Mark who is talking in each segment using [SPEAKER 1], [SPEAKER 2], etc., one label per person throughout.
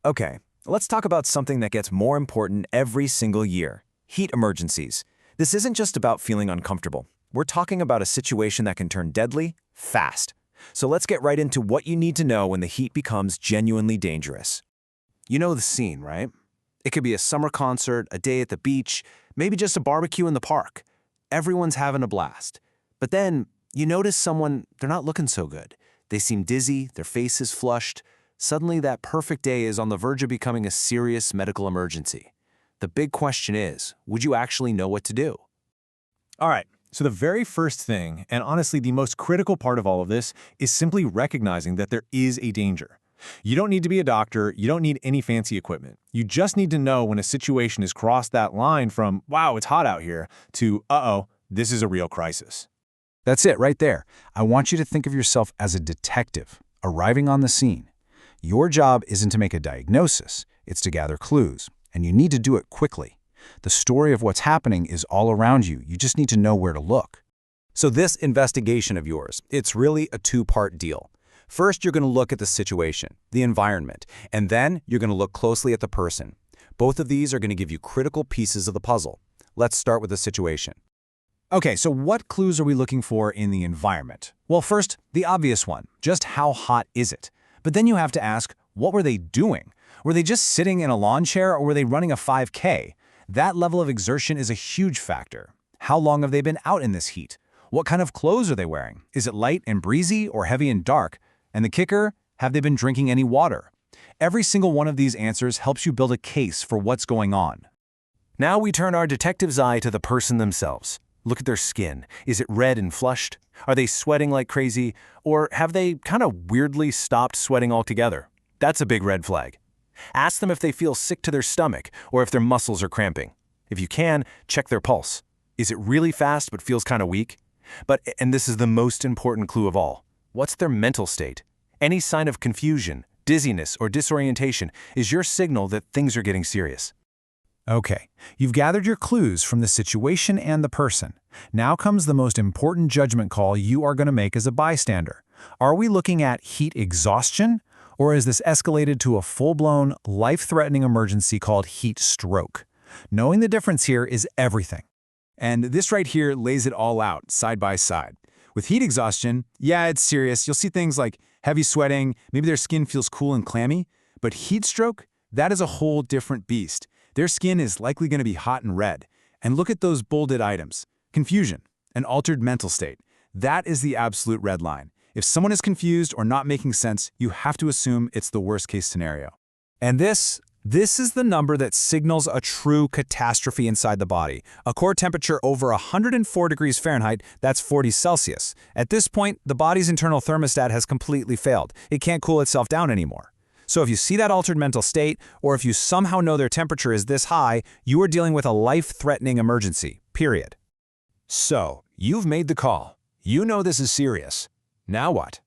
[SPEAKER 1] Okay, let's talk about something that gets more important every single year: heat emergencies. This isn't just about feeling uncomfortable. We're talking about a situation that can turn deadly fast. So let's get right into what you need to know when the heat becomes genuinely dangerous.
[SPEAKER 2] You know the scene, right? It could be a summer concert, a day at the beach, maybe just a barbecue in the park. Everyone's having a blast. But then you notice someone, they're not looking so good. They seem dizzy, their face is flushed. Suddenly that perfect day is on the verge of becoming a serious medical emergency. The big question is, would you actually know what to do?
[SPEAKER 3] All right, so the very first thing, and honestly the most critical part of all of this, is simply recognizing that there is a danger. You don't need to be a doctor, you don't need any fancy equipment. You just need to know when a situation has crossed that line from, wow, it's hot out here, to, uh-oh, this is a real crisis.
[SPEAKER 4] That's it right there. I want you to think of yourself as a detective, arriving on the scene. Your job isn't to make a diagnosis, it's to gather clues, and you need to do it quickly. The story of what's happening is all around you, you just need to know where to look.
[SPEAKER 1] So this investigation of yours, it's really a two-part deal. First, you're going to look at the situation, the environment, and then you're going to look closely at the person. Both of these are going to give you critical pieces of the puzzle. Let's start with the situation.
[SPEAKER 3] Okay, so what clues are we looking for in the environment? Well, first, the obvious one, just how hot is it? But then you have to ask, what were they doing? Were they just sitting in a lawn chair or were they running a 5K? That level of exertion is a huge factor. How long have they been out in this heat? What kind of clothes are they wearing? Is it light and breezy or heavy and dark? And the kicker, have they been drinking any water? Every single one of these answers helps you build a case for what's going on.
[SPEAKER 2] Now we turn our detective's eye to the person themselves. Look at their skin. Is it red and flushed? Are they sweating like crazy? Or have they kind of weirdly stopped sweating altogether? That's a big red flag. Ask them if they feel sick to their stomach or if their muscles are cramping. If you can, check their pulse. Is it really fast but feels kind of weak? And this is the most important clue of all. What's their mental state? Any sign of confusion, dizziness, or disorientation is your signal that things are getting serious.
[SPEAKER 3] Okay, you've gathered your clues from the situation and the person. Now comes the most important judgment call you are going to make as a bystander. Are we looking at heat exhaustion, or is this escalated to a full-blown, life-threatening emergency called heat stroke? Knowing the difference here is everything. And this right here lays it all out, side by side. With heat exhaustion, yeah, it's serious. You'll see things like heavy sweating, maybe their skin feels cool and clammy. But heat stroke, that is a whole different beast. Their skin is likely going to be hot and red. And look at those bolded items. Confusion, an altered mental state. That is the absolute red line. If someone is confused or not making sense, you have to assume it's the worst-case scenario.
[SPEAKER 4] And this is the number that signals a true catastrophe inside the body. A core temperature over 104 degrees Fahrenheit, that's 40 Celsius. At this point, the body's internal thermostat has completely failed. It can't cool itself down anymore. So if you see that altered mental state, or if you somehow know their temperature is this high, you are dealing with a life-threatening emergency, period.
[SPEAKER 2] So, you've made the call. You know this is serious. Now what?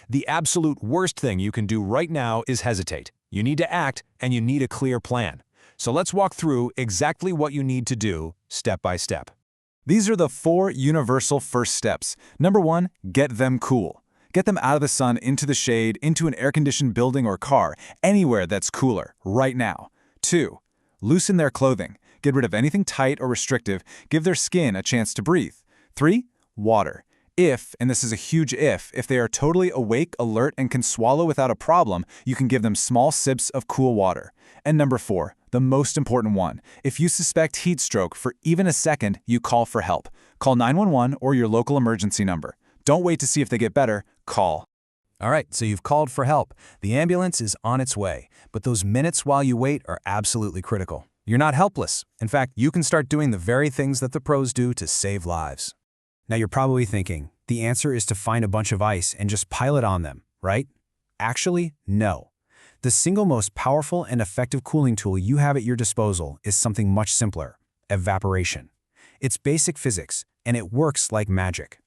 [SPEAKER 2] The absolute worst thing you can do right now is hesitate. You need to act, and you need a clear plan. So let's walk through exactly what you need to do, step by step.
[SPEAKER 3] These are the 4 universal first steps. Number 1, get them cool. Get them out of the sun, into the shade, into an air-conditioned building or car, anywhere that's cooler, right now. 2, loosen their clothing. Get rid of anything tight or restrictive. Give their skin a chance to breathe. 3, water. If, and this is a huge if they are totally awake, alert, and can swallow without a problem, you can give them small sips of cool water. And number 4, the most important one. If you suspect heat stroke for even a second, you call for help. Call 911 or your local emergency number. Don't wait to see if they get better. Call.
[SPEAKER 4] All right, so you've called for help. The ambulance is on its way, but those minutes while you wait are absolutely critical. You're not helpless. In fact, you can start doing the very things that the pros do to save lives. Now you're probably thinking, the answer is to find a bunch of ice and just pile it on them, right? Actually, no. The single most powerful and effective cooling tool you have at your disposal is something much simpler: evaporation. It's basic physics, and it works like magic.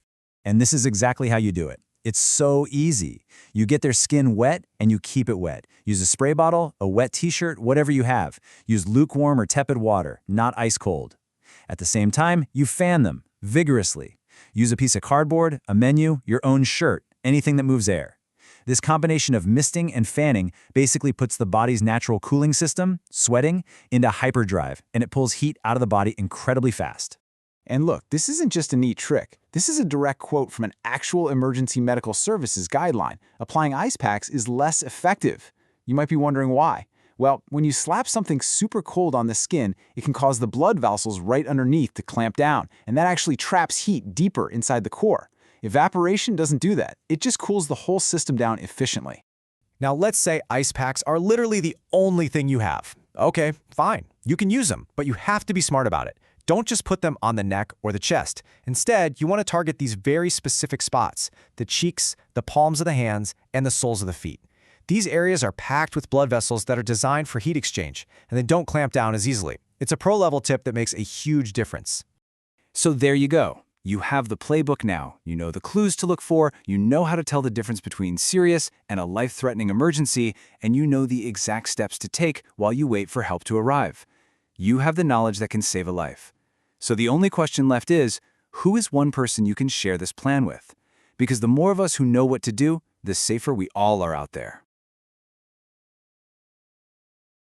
[SPEAKER 1] And this is exactly how you do it. It's so easy. You get their skin wet and you keep it wet. Use a spray bottle, a wet t-shirt, whatever you have. Use lukewarm or tepid water, not ice cold. At the same time, you fan them vigorously. Use a piece of cardboard, a menu, your own shirt, anything that moves air. This combination of misting and fanning basically puts the body's natural cooling system, sweating, into hyperdrive, and it pulls heat out of the body incredibly fast.
[SPEAKER 3] And look, this isn't just a neat trick. This is a direct quote from an actual emergency medical services guideline. Applying ice packs is less effective. You might be wondering why. Well, when you slap something super cold on the skin, it can cause the blood vessels right underneath to clamp down, and that actually traps heat deeper inside the core. Evaporation doesn't do that. It just cools the whole system down efficiently.
[SPEAKER 4] Now let's say ice packs are literally the only thing you have. Okay, fine. You can use them, but you have to be smart about it. Don't just put them on the neck or the chest. Instead, you want to target these very specific spots: the cheeks, the palms of the hands, and the soles of the feet. These areas are packed with blood vessels that are designed for heat exchange, and they don't clamp down as easily. It's a pro-level tip that makes a huge difference.
[SPEAKER 1] So there you go. You have the playbook now. You know the clues to look for, you know how to tell the difference between serious and a life-threatening emergency, and you know the exact steps to take while you wait for help to arrive. You have the knowledge that can save a life. So the only question left is, who is one person you can share this plan with? Because the more of us who know what to do, the safer we all are out there.